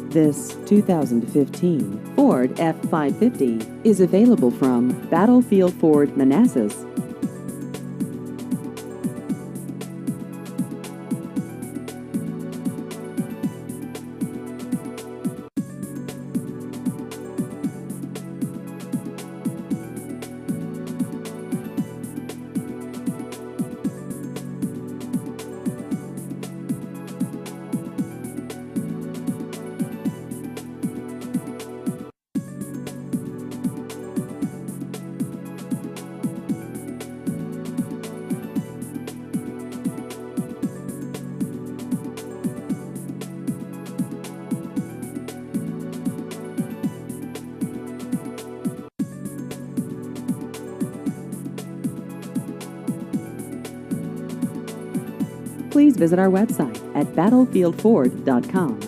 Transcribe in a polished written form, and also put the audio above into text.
This 2015 Ford F550 is available from Battlefield Ford Manassas. Please visit our website at battlefieldford.com.